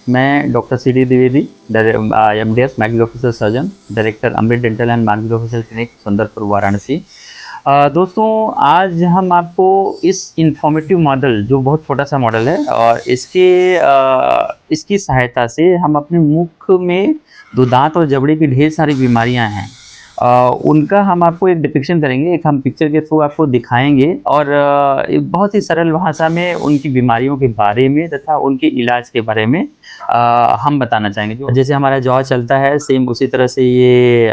मैं doctor C D Dwivedi, MDS maxillofacial surgeon, director Amrit dental and maxillofacial clinic Sundarpur Varanasi. दोस्तों, आज हम आपको इस इंफॉर्मेटिव मॉडल, जो बहुत छोटा सा मॉडल है, और इसकी सहायता से हम अपने मुख में जो दांत और जबड़े की ढेर सारी बीमारियां हैं, उनका हम आपको एक डिपिक्शन करेंगे, एक हम पिक्चर के थ्रू आपको दिखाएंगे और एक बहुत ही सरल भाषा में उनकी बीमारियों के बारे में तथा उनके इलाज के बारे में हम बताना चाहेंगे। जो जैसे हमारा जॉ चलता है, सेम उसी तरह से ये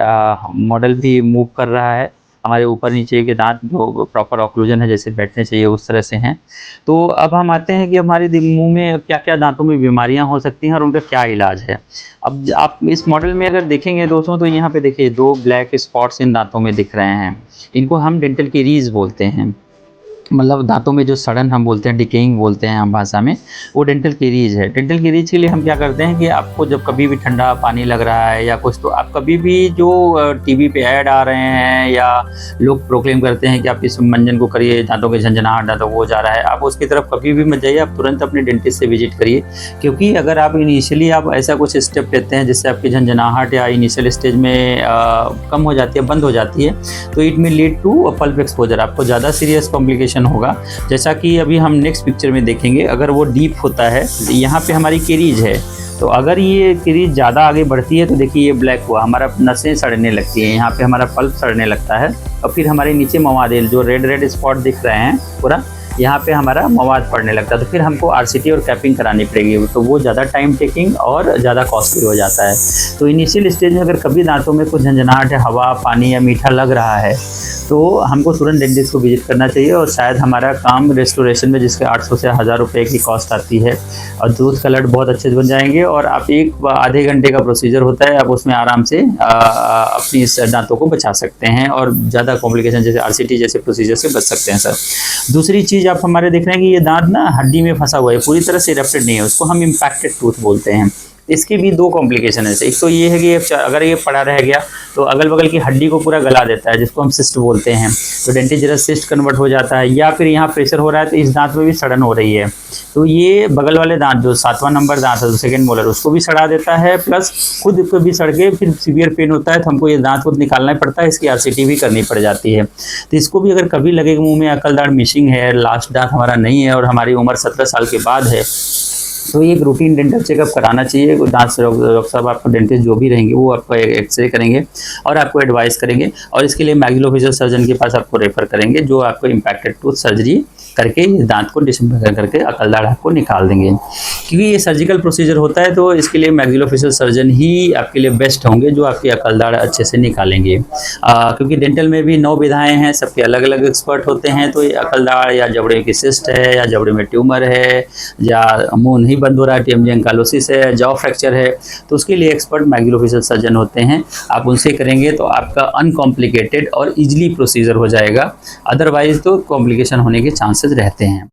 मॉडल भी मूव कर रहा है। हमारे ऊपर नीचे के दांत जो प्रॉपर ऑक्लूजन है, जैसे बैठने चाहिए उस तरह से हैं। तो अब हम आते हैं कि हमारे मुंह में क्या क्या दांतों में बीमारियां हो सकती हैं और उनका क्या इलाज है। अब आप इस मॉडल में अगर देखेंगे दोस्तों, तो यहाँ पे देखिए 2 ब्लैक स्पॉट्स इन दांतों में दिख रहे हैं। इनको हम डेंटल कैरीज बोलते हैं, मतलब दांतों में जो सड़न हम बोलते हैं, डिकेइंग बोलते हैं आम भाषा में, वो डेंटल कैरीज है। डेंटल कैरीज के लिए हम क्या करते हैं कि आपको जब कभी भी ठंडा पानी लग रहा है या कुछ, तो आप कभी भी जो टीवी पे ऐड आ रहे हैं या लोग प्रोक्लेम करते हैं कि आप इस मंजन को करिए, दांतों के झंझनाहट, दांतों वो जा रहा है, आप उसकी तरफ कभी भी मत जाइए। आप तुरंत अपने डेंटिस्ट से विजिट करिए, क्योंकि अगर आप इनिशियली आप ऐसा कुछ स्टेप लेते हैं जिससे आपकी झंझनाहट या इनिशियल स्टेज में कम हो जाती है, बंद हो जाती है, तो इट में लीड टू पल्प एक्सपोजर। आपको ज़्यादा सीरियस कॉम्प्लिकेशन होगा, जैसा कि अभी हम नेक्स्ट पिक्चर में देखेंगे। अगर वो डीप होता है, यहाँ पे हमारी कैरीज है, तो अगर ये कैरीज ज़्यादा आगे बढ़ती है तो देखिए ये ब्लैक हुआ, हमारा नसें सड़ने लगती हैं, यहाँ पे हमारा पल्प सड़ने लगता है, और फिर हमारे नीचे मवादेल जो रेड रेड स्पॉट दिख रहे हैं पूरा, यहाँ पे हमारा मवाद पड़ने लगता है। तो फिर हमको आरसीटी और कैपिंग करानी पड़ेगी, तो वो ज़्यादा टाइम टेकिंग और ज़्यादा कॉस्टली हो जाता है। तो इनिशियल स्टेज में अगर कभी दांतों में कुछ झंझनाहट है, हवा, पानी या मीठा लग रहा है, तो हमको तुरंत डेंटिस्ट को विजिट करना चाहिए, और शायद हमारा काम रेस्टोरेशन में, जिसके 800 से 1000 रुपये की कॉस्ट आती है, और दूध कलर बहुत अच्छे से बन जाएंगे, और आप आधे घंटे का प्रोसीजर होता है, आप उसमें आराम से अपनी इस दांतों को बचा सकते हैं और ज़्यादा कॉम्प्लिकेशन जैसे आरसीटी जैसे प्रोसीजर से बच सकते हैं सर। दूसरी चीज़ आप हमारे देख रहे हैं कि ये दांत ना हड्डी में फंसा हुआ है, पूरी तरह से इरप्टेड नहीं है, उसको हम इम्पैक्टेड टूथ बोलते हैं। इसकी भी 2 कॉम्प्लिकेशन है। एक तो ये है कि अगर ये पड़ा रह गया तो अगल बगल की हड्डी को पूरा गला देता है, जिसको हम सिस्ट बोलते हैं, तो डेंटिजरस सिस्ट कन्वर्ट हो जाता है, या फिर यहाँ प्रेशर हो रहा है तो इस दांत में भी सड़न हो रही है, तो ये बगल वाले दांत जो 7वां नंबर दांत है, सेकंड मोलर, उसको भी सड़ा देता है, प्लस खुद को भी सड़ के फिर सीवियर पेन होता है, तो हमको ये दांत को निकालना पड़ता है, इसकी आरसीटी भी करनी पड़ जाती है। तो इसको भी अगर कभी लगेगा मुँह में अकल दांत मिसिंग है, लास्ट दांत हमारा नहीं है और हमारी उम्र 17 साल के बाद है, तो एक रूटीन डेंटल चेकअप कराना चाहिए। दांत से डॉक्टर साहब, आपको डेंटिस्ट जो भी रहेंगे वो आपको एक्सरे करेंगे और आपको एडवाइस करेंगे, और इसके लिए मैक्सिलोफेशियल सर्जन के पास आपको रेफर करेंगे, जो आपको इम्पैक्टेड टूथ सर्जरी करके इस दांत को डिसइंफेक्ट करके अकलदाढ़ आपको निकाल देंगे। क्योंकि ये सर्जिकल प्रोसीजर होता है, तो इसके लिए मैक्सिलोफेशियल सर्जन ही आपके लिए बेस्ट होंगे, जो आपकी अकलदाढ़ अच्छे से निकालेंगे। क्योंकि डेंटल में भी 9 विधाएँ हैं, सबके अलग अलग एक्सपर्ट होते हैं, तो ये अकलदाढ़ या जबड़े की सिस्ट है, या जबड़े में ट्यूमर है, या मुँह नहीं बंद हो रहा है, टीएमजे एंकाइलोसिस है, जॉ फ्रैक्चर है, तो उसके लिए एक्सपर्ट मैक्सिलोफेशियल सर्जन होते हैं। आप उनसे करेंगे तो आपका अनकॉम्प्लिकेटेड और इजीली प्रोसीजर हो जाएगा, अदरवाइज तो कॉम्प्लिकेशन होने के चांसेस रहते हैं।